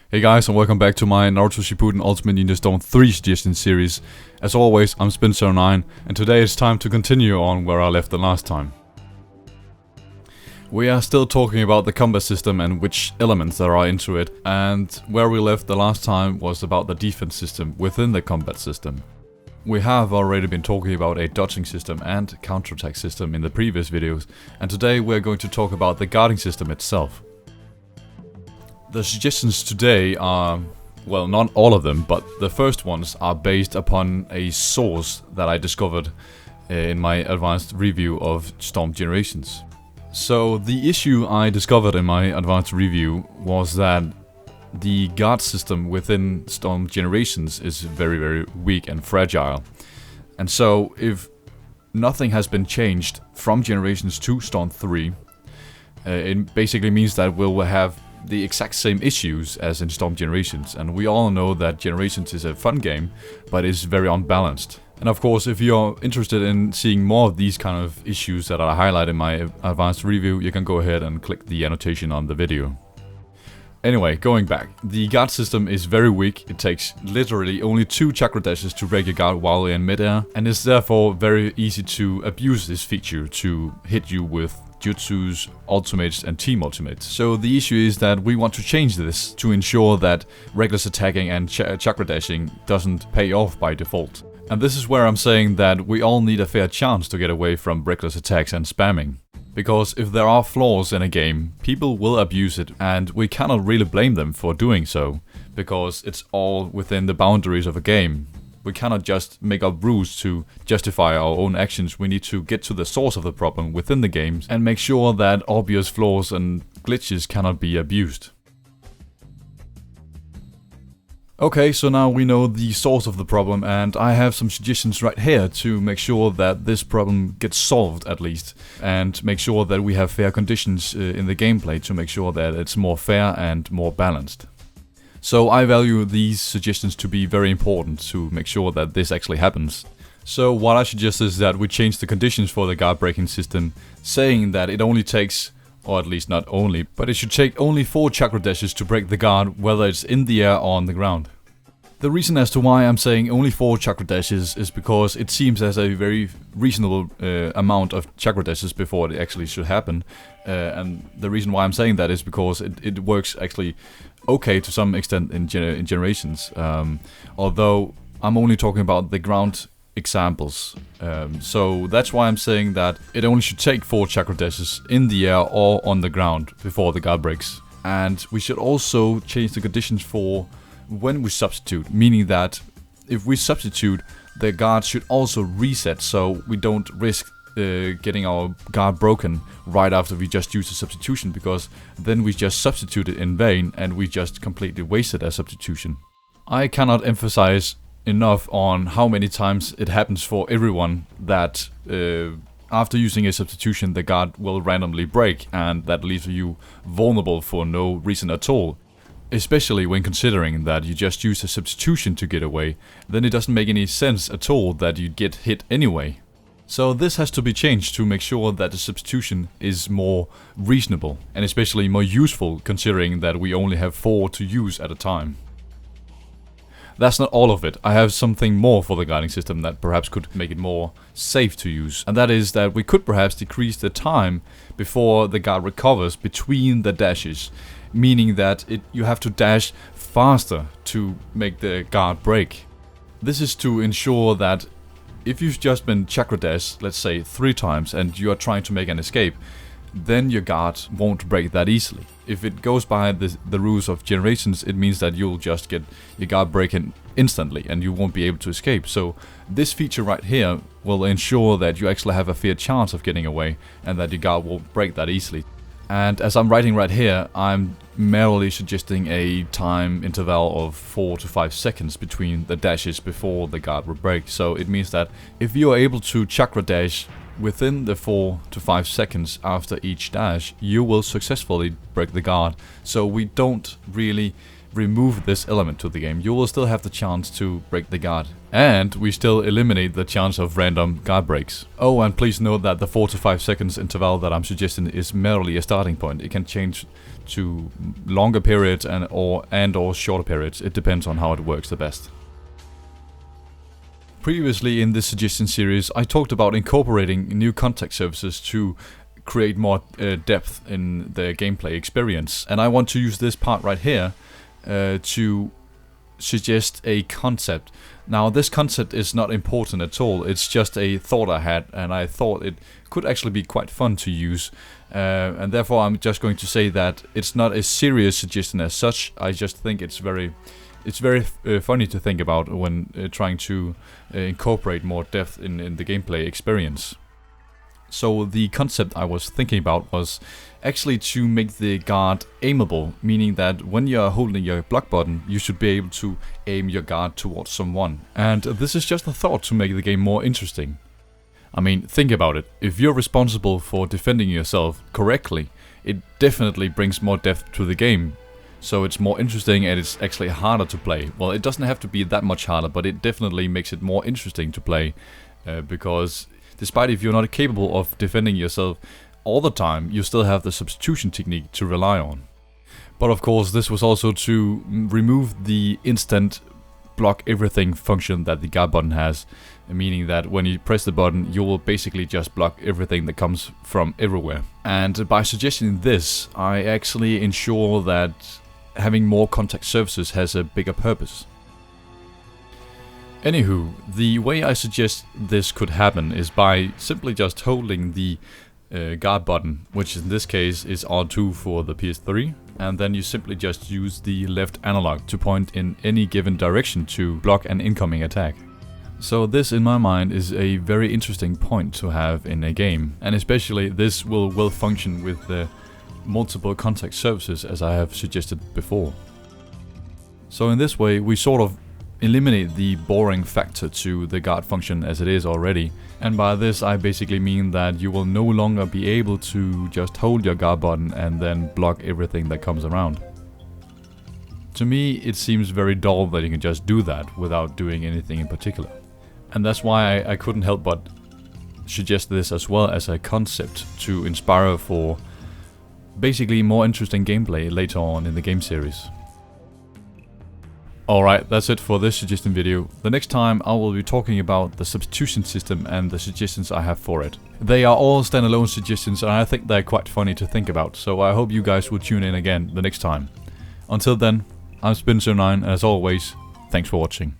Hey guys, and welcome back to my Naruto Shippuden Ultimate Ninja Storm 3 suggestion series. As always, I'm SPYN, and today it's time to continue on where I left the last time. We are still talking about the combat system and which elements there are into it, and where we left the last time was about the defense system within the combat system. We have already been talking about a dodging system and counterattack system in the previous videos, and today we're going to talk about the guarding system itself. The suggestions today are, well, not all of them, but the first ones are based upon a source that I discovered in my advanced review of Storm Generations. So the issue I discovered in my advanced review was that the guard system within Storm Generations is very, very weak and fragile. And so if nothing has been changed from Generations to Storm 3, it basically means that we'll have the exact same issues as in Storm Generations, and we all know that Generations is a fun game, but is very unbalanced. And of course, if you're interested in seeing more of these kind of issues that are highlighted in my advanced review, you can go ahead and click the annotation on the video. Anyway, going back, the guard system is very weak. It takes literally only 2 chakra dashes to break your guard while you're in midair, and it's therefore very easy to abuse this feature to hit you with jutsus, ultimates and team ultimates. So the issue is that we want to change this to ensure that reckless attacking and chakra dashing doesn't pay off by default. And this is where I'm saying that we all need a fair chance to get away from reckless attacks and spamming. Because if there are flaws in a game, people will abuse it, and we cannot really blame them for doing so, because it's all within the boundaries of a game. We cannot just make up rules to justify our own actions. We need to get to the source of the problem within the games and make sure that obvious flaws and glitches cannot be abused. Okay, so now we know the source of the problem, and I have some suggestions right here to make sure that this problem gets solved at least, and make sure that we have fair conditions in the gameplay to make sure that it's more fair and more balanced. So I value these suggestions to be very important to make sure that this actually happens. So what I suggest is that we change the conditions for the guard breaking system, saying that it only takes, or at least not only, but it should take only 4 chakra dashes to break the guard, whether it's in the air or on the ground. The reason as to why I'm saying only 4 chakra dashes is because it seems as a very reasonable amount of chakra dashes before it actually should happen. And the reason why I'm saying that is because it works actually okay to some extent in Generations. Although I'm only talking about the ground examples. So that's why I'm saying that it only should take 4 chakra dashes in the air or on the ground before the guard breaks. And we should also change the conditions for when we substitute, meaning that if we substitute, the guard should also reset, so we don't risk getting our guard broken right after we just use the substitution, because then we just substituted in vain and we just completely wasted a substitution. I cannot emphasize enough on how many times it happens for everyone that after using a substitution the guard will randomly break, and that leaves you vulnerable for no reason at all. Especially when considering that you just use a substitution to get away, then it doesn't make any sense at all that you get hit anyway. So this has to be changed to make sure that the substitution is more reasonable, and especially more useful considering that we only have 4 to use at a time. That's not all of it. I have something more for the guarding system that perhaps could make it more safe to use, and that is that we could perhaps decrease the time before the guard recovers between the dashes, meaning that you have to dash faster to make the guard break. This is to ensure that if you've just been chakra dashed, let's say 3 times, and you are trying to make an escape, then your guard won't break that easily. If it goes by the rules of Generations, it means that you'll just get your guard breaking instantly and you won't be able to escape. So this feature right here will ensure that you actually have a fair chance of getting away and that your guard won't break that easily. And as I'm writing right here, I'm merely suggesting a time interval of 4 to 5 seconds between the dashes before the guard will break. So it means that if you are able to chakra dash within the 4 to 5 seconds after each dash, you will successfully break the guard. So we don't really remove this element to the game, you will still have the chance to break the guard. And we still eliminate the chance of random guard breaks. Oh, and please note that the 4 to 5 seconds interval that I'm suggesting is merely a starting point. It can change to longer periods and or shorter periods. It depends on how it works the best. Previously in this suggestion series, I talked about incorporating new context services to create more depth in the gameplay experience. And I want to use this part right here to suggest a concept. Now, this concept is not important at all. It's just a thought I had, and I thought it could actually be quite fun to use. And therefore, I'm just going to say that it's not a serious suggestion as such. I just think it's very funny to think about when trying to incorporate more depth in the gameplay experience. So the concept I was thinking about was actually to make the guard aimable, meaning that when you're holding your block button, you should be able to aim your guard towards someone. And this is just a thought to make the game more interesting. I mean, think about it. If you're responsible for defending yourself correctly, it definitely brings more depth to the game. So it's more interesting and it's actually harder to play. Well, it doesn't have to be that much harder, but it definitely makes it more interesting to play because despite if you're not capable of defending yourself all the time, you still have the substitution technique to rely on. But of course, this was also to remove the instant block everything function that the guard button has, meaning that when you press the button, you will basically just block everything that comes from everywhere. And by suggesting this, I actually ensure that having more context services has a bigger purpose. Anywho, the way I suggest this could happen is by simply just holding the guard button, which in this case is R2 for the PS3, and then you simply just use the left analog to point in any given direction to block an incoming attack. So this, in my mind, is a very interesting point to have in a game, and especially this will well function with the multiple context services as I have suggested before. So in this way we sort of eliminate the boring factor to the guard function as it is already, and by this I basically mean that you will no longer be able to just hold your guard button and then block everything that comes around. To me it seems very dull that you can just do that without doing anything in particular, and that's why I couldn't help but suggest this as well as a concept to inspire for basically more interesting gameplay later on in the game series. Alright, that's it for this suggestion video. The next time I will be talking about the substitution system and the suggestions I have for it. They are all standalone suggestions and I think they're quite funny to think about, so I hope you guys will tune in again the next time. Until then, I'm SPYN09 and as always, thanks for watching.